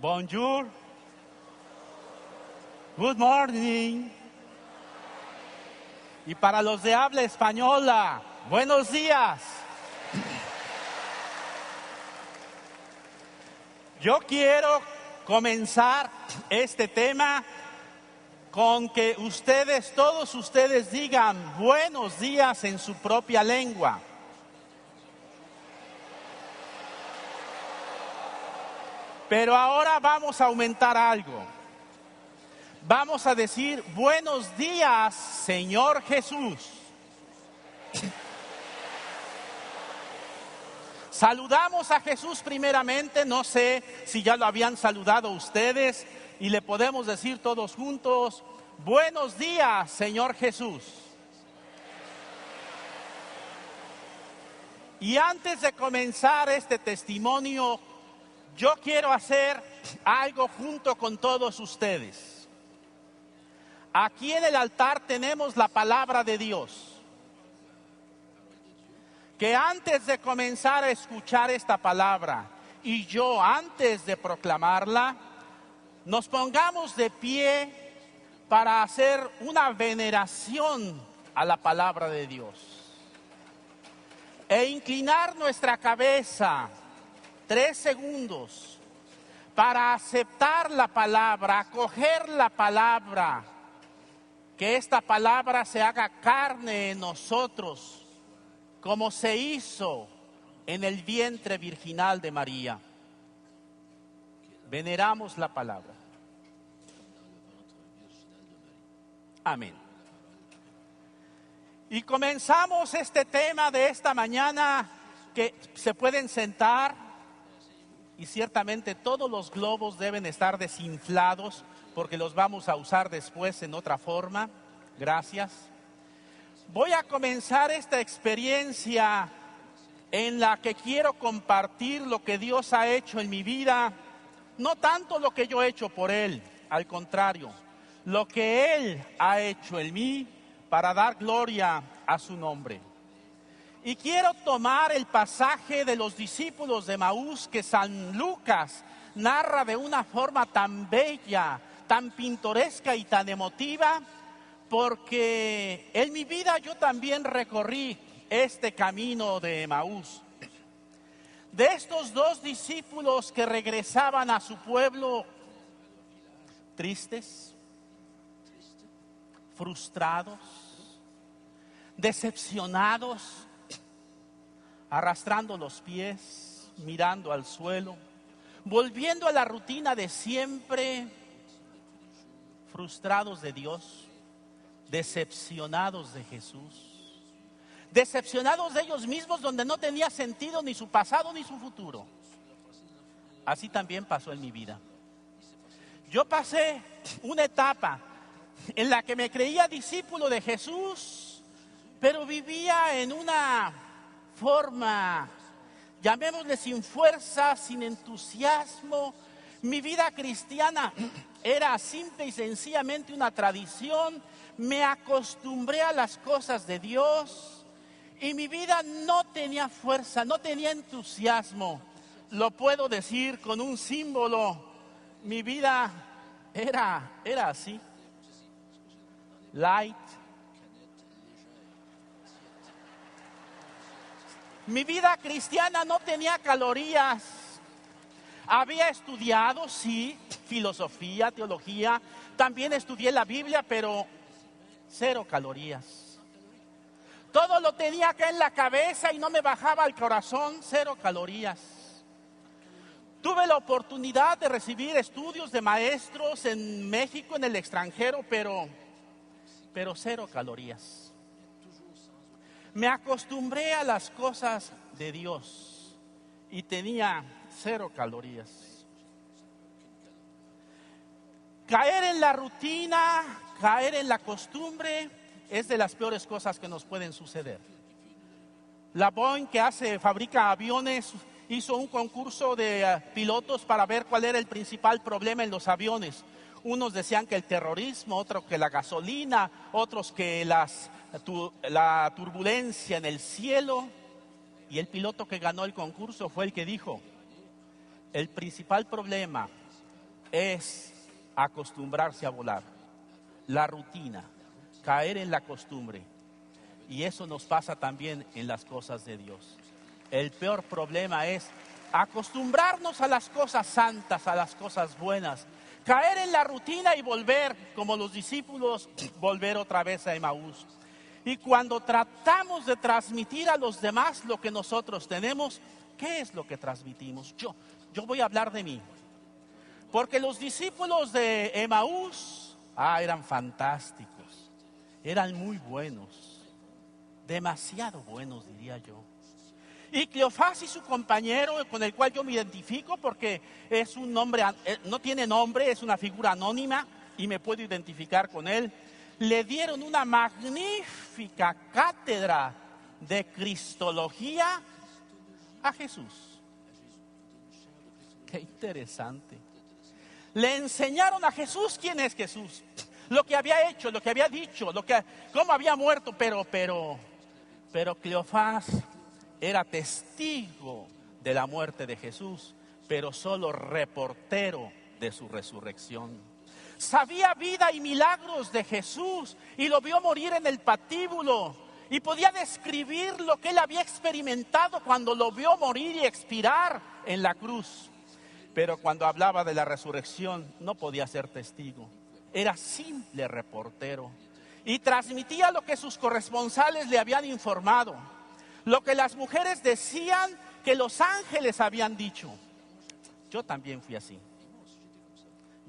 Bonjour. Good morning. Y para los de habla española, buenos días. Yo quiero comenzar este tema con que ustedes, todos ustedes digan buenos días en su propia lengua. Pero ahora vamos a aumentar algo. Vamos a decir buenos días, Señor Jesús. Saludamos a Jesús primeramente, no sé si ya lo habían saludado ustedes y le podemos decir todos juntos, buenos días, Señor Jesús. Y antes de comenzar este testimonio, yo quiero hacer algo junto con todos ustedes. Aquí en el altar tenemos la palabra de Dios. Que antes de comenzar a escuchar esta palabra y yo antes de proclamarla, nos pongamos de pie para hacer una veneración a la palabra de Dios. E inclinar nuestra cabeza 3 segundos para aceptar la palabra, acoger la palabra, que esta palabra se haga carne en nosotros, como se hizo en el vientre virginal de María. Veneramos la palabra. Amén. Y comenzamos este tema de esta mañana, que se pueden sentar y ciertamente todos los globos deben estar desinflados porque los vamos a usar después en otra forma. Gracias. Voy a comenzar esta experiencia en la que quiero compartir lo que Dios ha hecho en mi vida, no tanto lo que yo he hecho por Él, al contrario, lo que Él ha hecho en mí para dar gloria a su nombre. Y quiero tomar el pasaje de los discípulos de Emaús que San Lucas narra de una forma tan bella, tan pintoresca y tan emotiva, porque en mi vida yo también recorrí este camino de Emaús. De estos 2 discípulos que regresaban a su pueblo tristes, frustrados, decepcionados, arrastrando los pies, mirando al suelo, volviendo a la rutina de siempre, frustrados de Dios, decepcionados de Jesús, decepcionados de ellos mismos, donde no tenía sentido ni su pasado ni su futuro. Así también pasó en mi vida. Yo pasé una etapa en la que me creía discípulo de Jesús, pero vivía en una forma, llamémosle sin fuerza, sin entusiasmo. Mi vida cristiana era simple y sencillamente una tradición. Me acostumbré a las cosas de Dios y mi vida no tenía fuerza, no tenía entusiasmo. Lo puedo decir con un símbolo. Mi vida era así, light. Mi vida cristiana no tenía calorías. Había estudiado, sí, filosofía, teología. También estudié la Biblia, pero 0 calorías. Todo lo tenía acá en la cabeza y no me bajaba al corazón. 0 calorías. Tuve la oportunidad de recibir estudios de maestros en México, en el extranjero, pero 0 calorías. Me acostumbré a las cosas de Dios y tenía 0 calorías. Caer en la rutina, caer en la costumbre es de las peores cosas que nos pueden suceder. La Boeing, que fabrica aviones, hizo un concurso de pilotos para ver cuál era el principal problema en los aviones. Unos decían que el terrorismo, otros que la gasolina, otros que la turbulencia en el cielo. Y el piloto que ganó el concurso fue el que dijo: el principal problema es acostumbrarse a volar, la rutina, caer en la costumbre. Y eso nos pasa también en las cosas de Dios. El peor problema es acostumbrarnos a las cosas santas, a las cosas buenas, caer en la rutina y volver, como los discípulos, volver otra vez a Emaús. Y cuando tratamos de transmitir a los demás lo que nosotros tenemos, ¿qué es lo que transmitimos? Yo voy a hablar de mí. Porque los discípulos de Emaús, eran fantásticos, eran muy buenos, demasiado buenos, diría yo. Y Cleofás y su compañero, con el cual yo me identifico porque es un nombre, no tiene nombre, es una figura anónima y me puedo identificar con él, le dieron una magnífica cátedra de cristología a Jesús. Qué interesante. Le enseñaron a Jesús quién es Jesús, lo que había hecho, lo que había dicho, cómo había muerto, pero Cleofás era testigo de la muerte de Jesús, pero solo reportero de su resurrección. Sabía vida y milagros de Jesús y lo vio morir en el patíbulo y podía describir lo que él había experimentado cuando lo vio morir y expirar en la cruz. Pero cuando hablaba de la resurrección no podía ser testigo, era simple reportero y transmitía lo que sus corresponsales le habían informado, lo que las mujeres decían que los ángeles habían dicho. Yo también fui así.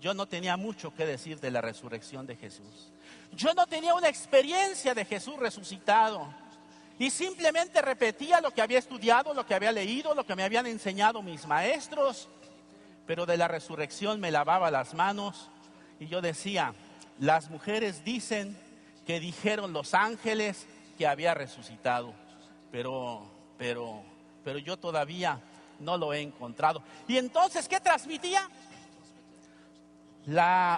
Yo no tenía mucho que decir de la resurrección de Jesús. Yo no tenía una experiencia de Jesús resucitado y simplemente repetía lo que había estudiado, lo que había leído, lo que me habían enseñado mis maestros. Pero de la resurrección me lavaba las manos y yo decía, las mujeres dicen que dijeron los ángeles que había resucitado, pero yo todavía no lo he encontrado. Y entonces, ¿qué transmitía?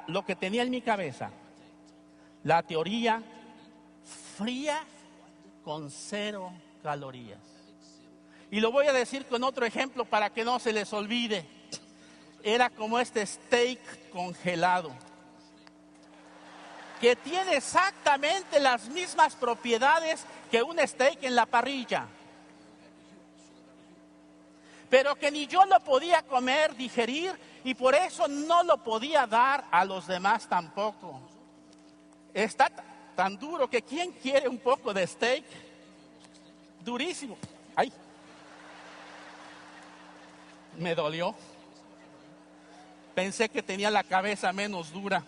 Lo que tenía en mi cabeza, la teoría fría con 0 calorías. Y lo voy a decir con otro ejemplo para que no se les olvide. Era como este steak congelado, que tiene exactamente las mismas propiedades que un steak en la parrilla, pero que ni yo lo podía comer, digerir, y por eso no lo podía dar a los demás tampoco. Está tan duro que ¿quién quiere un poco de steak? Durísimo. Ay, me dolió. Pensé que tenía la cabeza menos dura.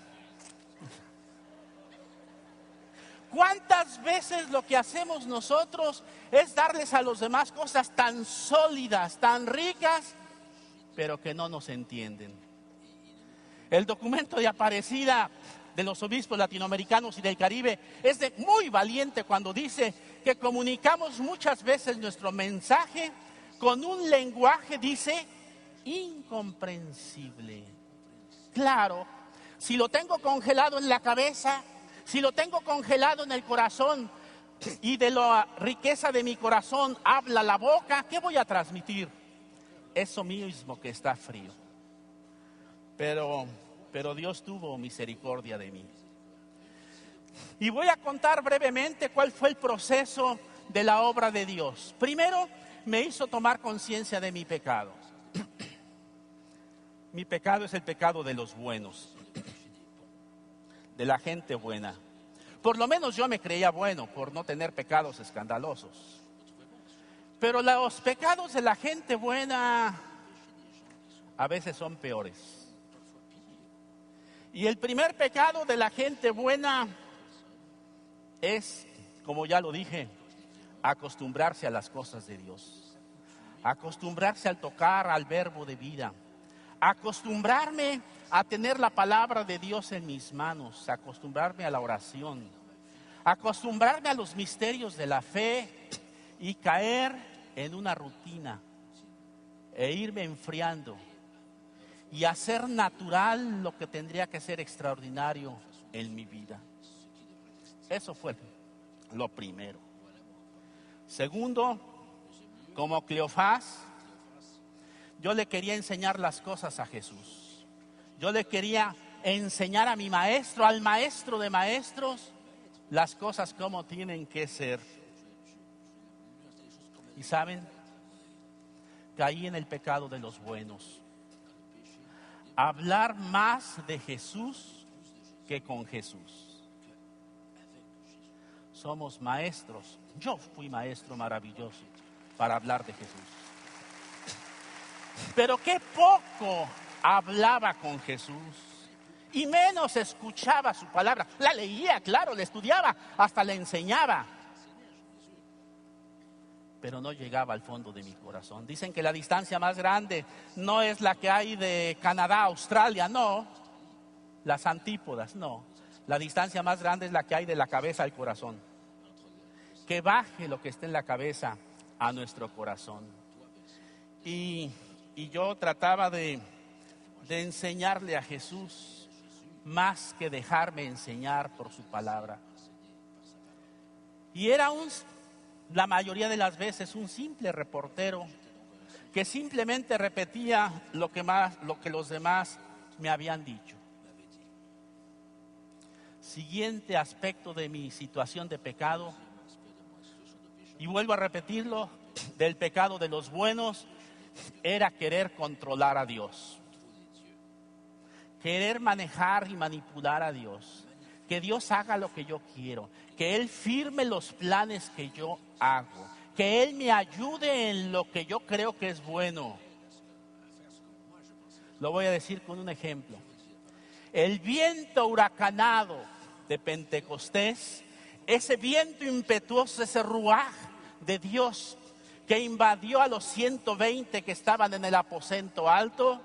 ¿Cuántas veces lo que hacemos nosotros es darles a los demás cosas tan sólidas, tan ricas, pero que no nos entienden? El documento de Aparecida de los obispos latinoamericanos y del Caribe es muy valiente cuando dice que comunicamos muchas veces nuestro mensaje con un lenguaje, dice, incomprensible. Claro, si lo tengo congelado en la cabeza, si lo tengo congelado en el corazón y de la riqueza de mi corazón habla la boca, ¿qué voy a transmitir? Eso mismo que está frío. Pero Dios tuvo misericordia de mí. Y voy a contar brevemente cuál fue el proceso de la obra de Dios. Primero, me hizo tomar conciencia de mi pecado. Mi pecado es el pecado de los buenos, de la gente buena. Por lo menos yo me creía bueno por no tener pecados escandalosos. Pero los pecados de la gente buena a veces son peores. Y el primer pecado de la gente buena es, como ya lo dije, acostumbrarse a las cosas de Dios. Acostumbrarse al tocar al verbo de vida. Acostumbrarme a tener la palabra de Dios en mis manos, acostumbrarme a la oración, acostumbrarme a los misterios de la fe y caer en una rutina e irme enfriando y hacer natural lo que tendría que ser extraordinario en mi vida. Eso fue lo primero. Segundo, como Cleofás, yo le quería enseñar las cosas a Jesús. Yo le quería enseñar a mi maestro, al maestro de maestros, las cosas como tienen que ser. Y saben, caí en el pecado de los buenos. Hablar más de Jesús que con Jesús. Somos maestros. Yo fui maestro maravilloso para hablar de Jesús. Pero qué poco hablaba con Jesús. Y menos escuchaba su palabra. La leía, claro, la estudiaba, hasta la enseñaba. Pero no llegaba al fondo de mi corazón. Dicen que la distancia más grande no es la que hay de Canadá a Australia, no. Las antípodas, no. La distancia más grande es la que hay de la cabeza al corazón. Que baje lo que esté en la cabeza a nuestro corazón. Y yo trataba de enseñarle a Jesús más que dejarme enseñar por su palabra. Y era la mayoría de las veces un simple reportero que simplemente repetía lo que los demás me habían dicho. Siguiente aspecto de mi situación de pecado, y vuelvo a repetirlo, del pecado de los buenos, era querer controlar a Dios. Querer manejar y manipular a Dios. Que Dios haga lo que yo quiero. Que Él firme los planes que yo hago. Que Él me ayude en lo que yo creo que es bueno. Lo voy a decir con un ejemplo. El viento huracanado de Pentecostés, ese viento impetuoso, ese ruaj de Dios que invadió a los 120 que estaban en el aposento alto,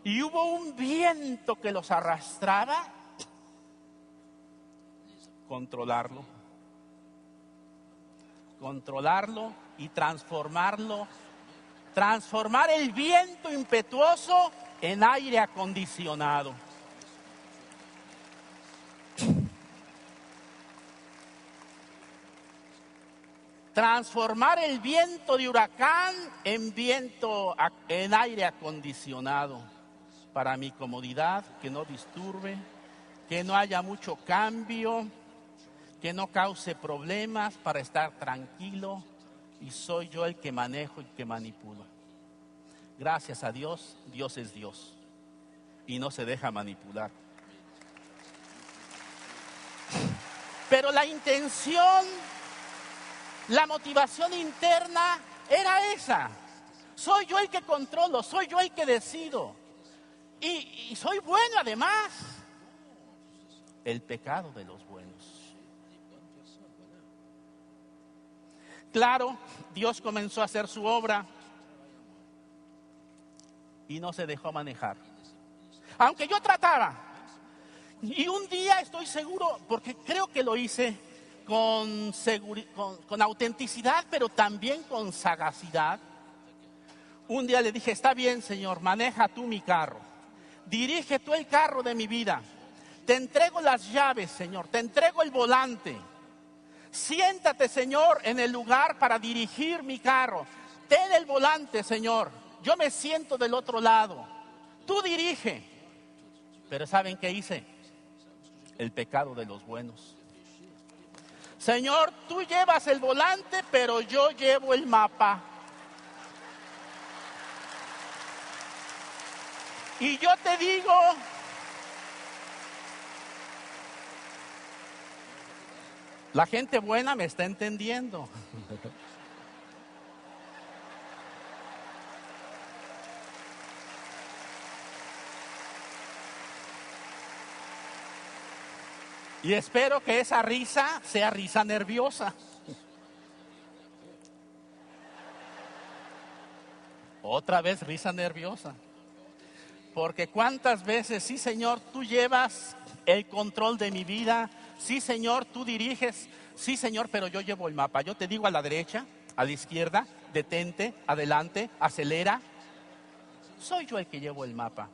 y hubo un viento que los arrastraba. Controlarlo y transformarlo. Transformar el viento impetuoso en aire acondicionado. Transformar el viento de huracán en aire acondicionado. Para mi comodidad, que no disturbe, que no haya mucho cambio, que no cause problemas, para estar tranquilo, y soy yo el que manejo y que manipulo. Gracias a Dios, Dios es Dios y no se deja manipular. Pero la intención, la motivación interna era esa. Soy yo el que controlo, soy yo el que decido. Y soy bueno además. El pecado de los buenos. Claro, Dios comenzó a hacer su obra y no se dejó manejar. Aunque yo trataba. Y un día estoy seguro, porque creo que lo hice con autenticidad, pero también con sagacidad. Un día le dije, está bien, Señor, maneja tú mi carro. Dirige tú el carro de mi vida. Te entrego las llaves, Señor. Te entrego el volante. Siéntate, Señor, en el lugar para dirigir mi carro. Ten el volante, Señor. Yo me siento del otro lado. Tú dirige. Pero ¿saben qué hice? El pecado de los buenos. Señor, tú llevas el volante, pero yo llevo el mapa. Y yo te digo, la gente buena me está entendiendo. Y espero que esa risa sea risa nerviosa. Otra vez risa nerviosa. Porque cuántas veces, sí, Señor, tú llevas el control de mi vida. Sí, Señor, tú diriges. Sí, Señor, pero yo llevo el mapa. Yo te digo a la derecha, a la izquierda, detente, adelante, acelera. Soy yo el que llevo el mapa.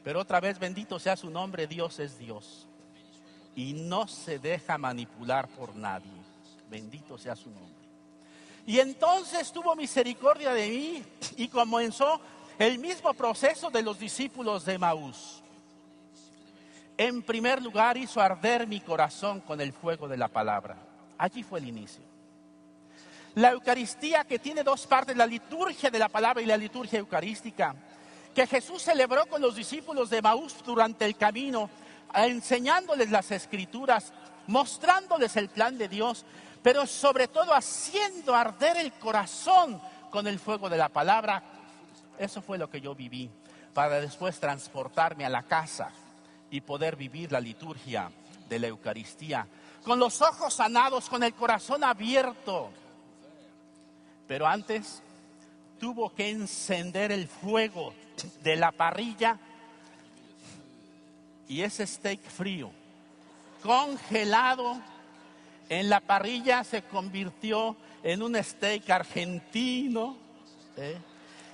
Pero otra vez, bendito sea su nombre, Dios es Dios. Y no se deja manipular por nadie. Bendito sea su nombre. Y entonces tuvo misericordia de mí y comenzó el mismo proceso de los discípulos de Emaús. En primer lugar, hizo arder mi corazón con el fuego de la palabra. Allí fue el inicio. La Eucaristía, que tiene dos partes, la liturgia de la palabra y la liturgia eucarística, que Jesús celebró con los discípulos de Emaús durante el camino, enseñándoles las Escrituras, mostrándoles el plan de Dios, pero sobre todo haciendo arder el corazón con el fuego de la palabra. Eso fue lo que yo viví, para después transportarme a la casa y poder vivir la liturgia de la Eucaristía, con los ojos sanados, con el corazón abierto. Pero antes tuvo que encender el fuego de la parrilla, y ese steak frío, congelado en la parrilla, se convirtió en un steak argentino,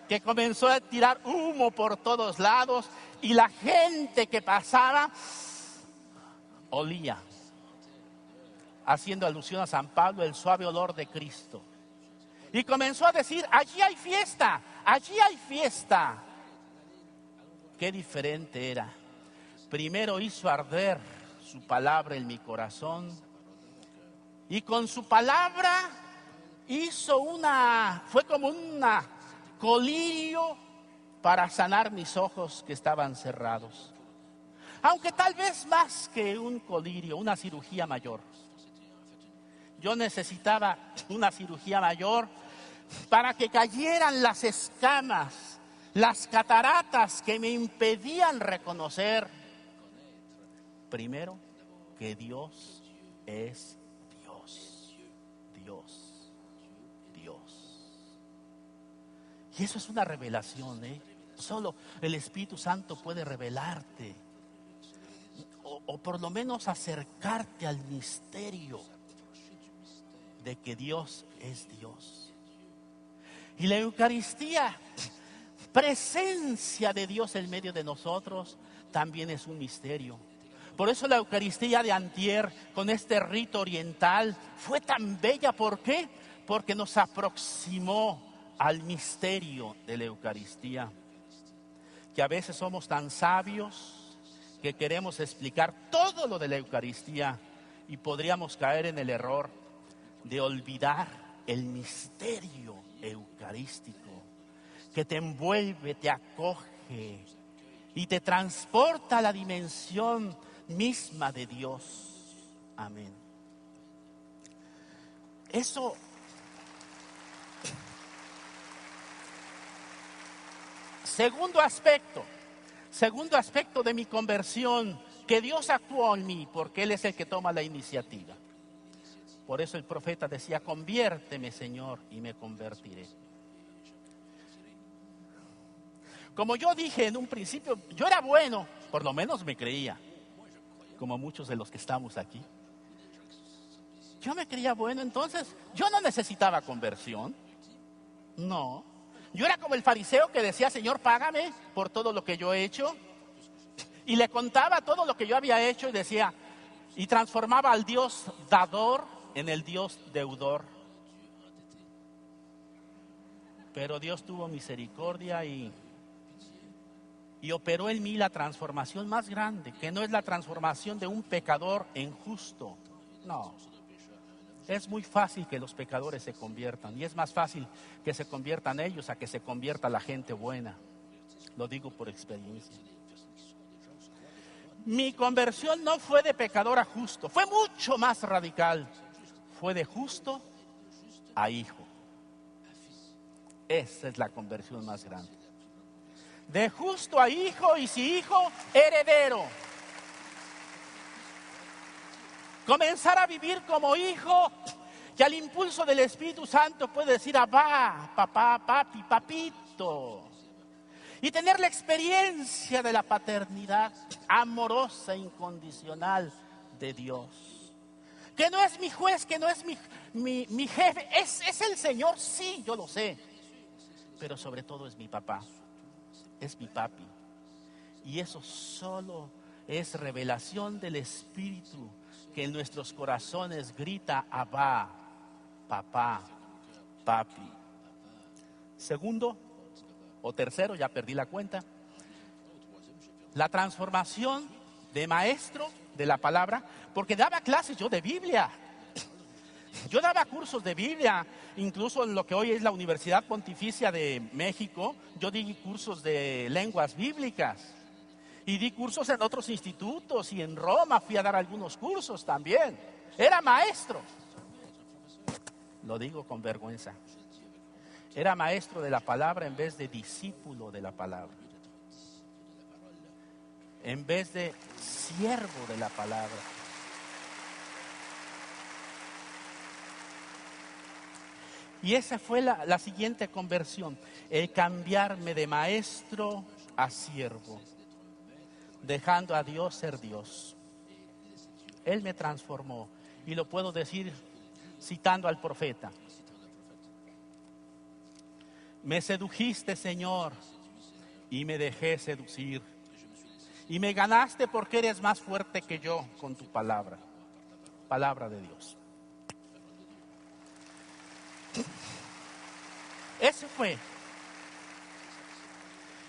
que comenzó a tirar humo por todos lados, y la gente que pasaba olía, haciendo alusión a San Pablo, el suave olor de Cristo. Y comenzó a decir: allí hay fiesta, allí hay fiesta. Qué diferente era. Primero hizo arder su palabra en mi corazón, y con su palabra fue como un colirio para sanar mis ojos que estaban cerrados. Aunque tal vez más que un colirio, una cirugía mayor. Yo necesitaba una cirugía mayor para que cayeran las escamas, las cataratas que me impedían reconocer, primero, que Dios es Dios, Dios, Dios. Y eso es una revelación, Solo el Espíritu Santo puede revelarte, o por lo menos acercarte al misterio de que Dios es Dios. Y la Eucaristía, presencia de Dios en medio de nosotros, también es un misterio. Por eso la Eucaristía de antier, con este rito oriental, fue tan bella. ¿Por qué? Porque nos aproximó al misterio de la Eucaristía. Que a veces somos tan sabios que queremos explicar todo lo de la Eucaristía, y podríamos caer en el error de olvidar el misterio eucarístico, que te envuelve, te acoge y te transporta a la dimensión misma de Dios. Amén. Eso segundo aspecto de mi conversión, que Dios actuó en mí, porque Él es el que toma la iniciativa. Por eso el profeta decía: conviérteme, Señor, y me convertiré. Como yo dije en un principio, yo era bueno, por lo menos me creía, como muchos de los que estamos aquí. Yo me creía bueno, entonces yo no necesitaba conversión. No. Yo era como el fariseo que decía: Señor, págame por todo lo que yo he hecho. Y le contaba todo lo que yo había hecho, y decía, y transformaba al Dios dador en el Dios deudor. Pero Dios tuvo misericordia y operó en mí la transformación más grande, que no es la transformación de un pecador en justo. No. Es muy fácil que los pecadores se conviertan, y es más fácil que se conviertan ellos a que se convierta la gente buena. Lo digo por experiencia. Mi conversión no fue de pecador a justo, fue mucho más radical. Fue de justo a hijo. Esa es la conversión más grande. De justo a hijo, y si hijo, heredero. Comenzar a vivir como hijo, que al impulso del Espíritu Santo puede decir: abba, papá, papi, papito. Y tener la experiencia de la paternidad amorosa e incondicional de Dios. Que no es mi juez, que no es mi jefe, es el Señor, sí, yo lo sé. Pero sobre todo es mi papá, es mi papi. Y eso solo es revelación del Espíritu, que en nuestros corazones grita: abba, papá, papi. Segundo o tercero, ya perdí la cuenta, la transformación de maestro de la palabra, porque daba clases yo de Biblia. Yo daba cursos de Biblia, incluso en lo que hoy es la Universidad Pontificia de México, yo di cursos de lenguas bíblicas y di cursos en otros institutos y en Roma fui a dar algunos cursos también. Era maestro, lo digo con vergüenza, era maestro de la palabra en vez de discípulo de la palabra, en vez de siervo de la palabra. Y esa fue la siguiente conversión, el cambiarme de maestro a siervo, dejando a Dios ser Dios. Él me transformó y lo puedo decir citando al profeta. Me sedujiste, Señor, y me dejé seducir. Y me ganaste porque eres más fuerte que yo con tu palabra, palabra de Dios. Ese fue.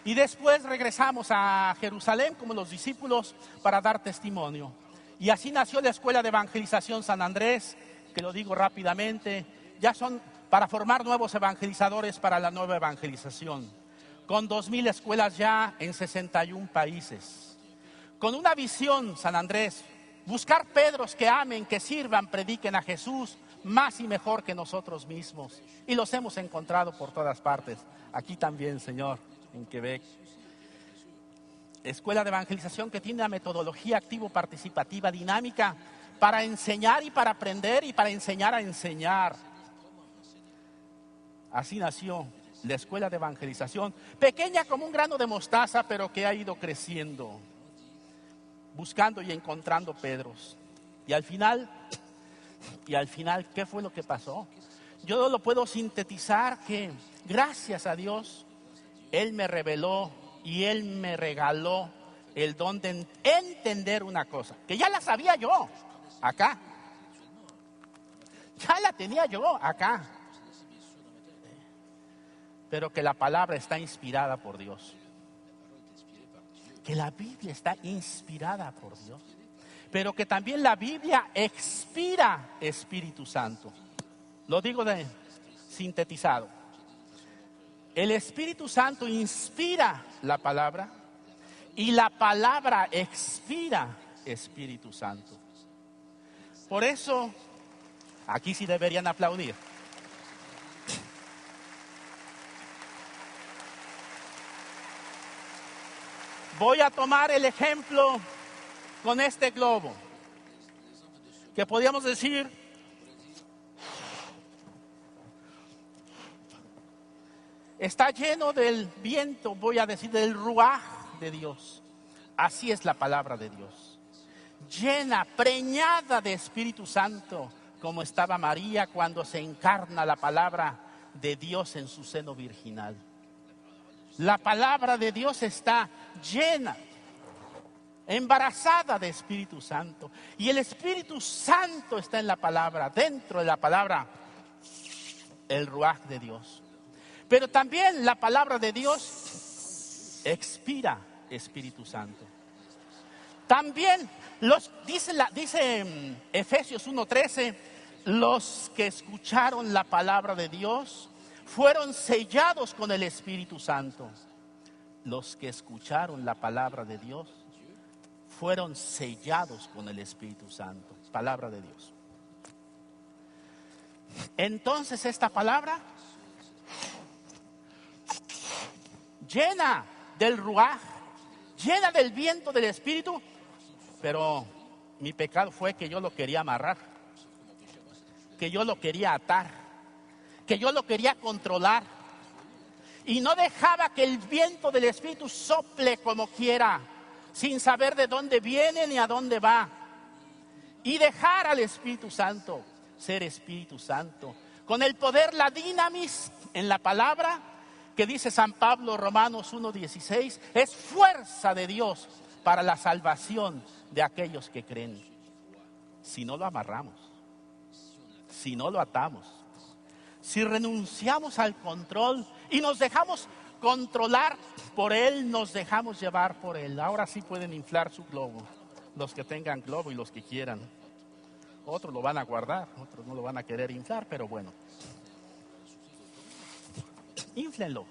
Y después regresamos a Jerusalén como los discípulos para dar testimonio. Y así nació la Escuela de Evangelización San Andrés, que lo digo rápidamente, ya son para formar nuevos evangelizadores para la nueva evangelización, con 2,000 escuelas ya en 61 países. Con una visión, San Andrés, buscar Pedros que amen, que sirvan, prediquen a Jesús, más y mejor que nosotros mismos. Y los hemos encontrado por todas partes. Aquí también, Señor, en Quebec. Escuela de evangelización que tiene una metodología activo-participativa dinámica para enseñar y para aprender y para enseñar a enseñar. Así nació la Escuela de Evangelización, pequeña como un grano de mostaza, pero que ha ido creciendo, buscando y encontrando Pedros. Y al final, ¿qué fue lo que pasó? Yo lo puedo sintetizar que gracias a Dios, Él me reveló y Él me regaló el don de entender una cosa, que ya la sabía yo acá. Ya la tenía yo acá. Pero que la palabra está inspirada por Dios. Que la Biblia está inspirada por Dios. Pero que también la Biblia expira Espíritu Santo. Lo digo sintetizado. El Espíritu Santo inspira la palabra y la palabra expira Espíritu Santo. Por eso, aquí sí deberían aplaudir. Voy a tomar el ejemplo con este globo, que podríamos decir, está lleno del viento, voy a decir, del ruaj de Dios. Así es la palabra de Dios. Llena, preñada de Espíritu Santo, como estaba María cuando se encarna la palabra de Dios en su seno virginal. La palabra de Dios está llena, embarazada de Espíritu Santo. Y el Espíritu Santo está en la palabra, dentro de la palabra, el ruaj de Dios. Pero también la palabra de Dios expira Espíritu Santo. También dice Efesios 1:13, los que escucharon la palabra de Dios fueron sellados con el Espíritu Santo. Los que escucharon la palabra de Dios fueron sellados con el Espíritu Santo. Palabra de Dios. Entonces esta palabra llena del ruaj, llena del viento del Espíritu, pero mi pecado fue que yo lo quería amarrar, que yo lo quería atar, que yo lo quería controlar y no dejaba que el viento del Espíritu sople como quiera, sin saber de dónde viene ni a dónde va, y dejar al Espíritu Santo ser Espíritu Santo, con el poder, la dinamis en la palabra, que dice San Pablo, Romanos 1:16, es fuerza de Dios para la salvación de aquellos que creen. Si no lo amarramos, si no lo atamos, si renunciamos al control y nos dejamos controlar por Él, nos dejamos llevar por Él. Ahora sí pueden inflar su globo. los que tengan globo y los que quieran. Otros lo van a guardar, otros no lo van a querer inflar, pero bueno. Inflenlo.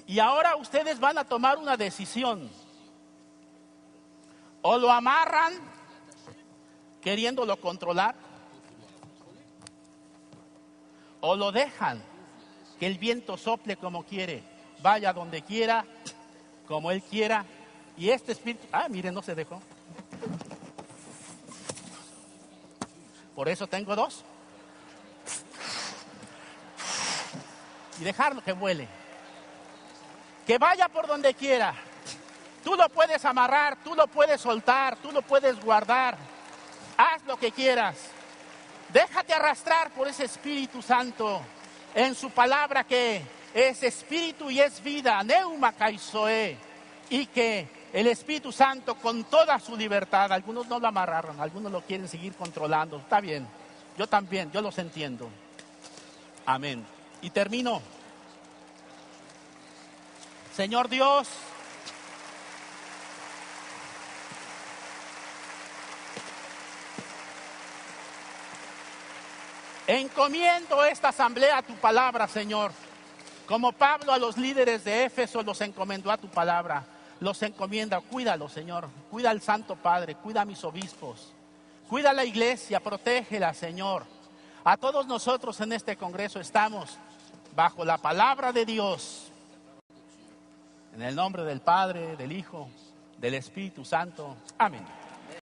Y ahora ustedes van a tomar una decisión. O lo amarran queriéndolo controlar, o lo dejan que el viento sople como quiere, vaya donde quiera, como él quiera. Y este espíritu, miren, no se dejó. Por eso tengo dos. Y dejarlo que vuele. Que vaya por donde quiera. Tú lo puedes amarrar, tú lo puedes soltar, tú lo puedes guardar. Haz lo que quieras. Déjate arrastrar por ese Espíritu Santo en su palabra, que es espíritu y es vida, neuma kaizoe. Y que el Espíritu Santo con toda su libertad, algunos no lo amarraron, algunos lo quieren seguir controlando. Está bien, yo también, yo los entiendo. Amén. Y termino. Señor Dios, encomiendo esta asamblea a tu palabra, Señor. Como Pablo a los líderes de Éfeso los encomendó a tu palabra. Los encomienda, cuídalo, Señor. Cuida al Santo Padre, cuida a mis obispos. Cuida a la iglesia, protégela, Señor. A todos nosotros en este congreso estamos bajo la palabra de Dios. En el nombre del Padre, del Hijo, del Espíritu Santo. Amén.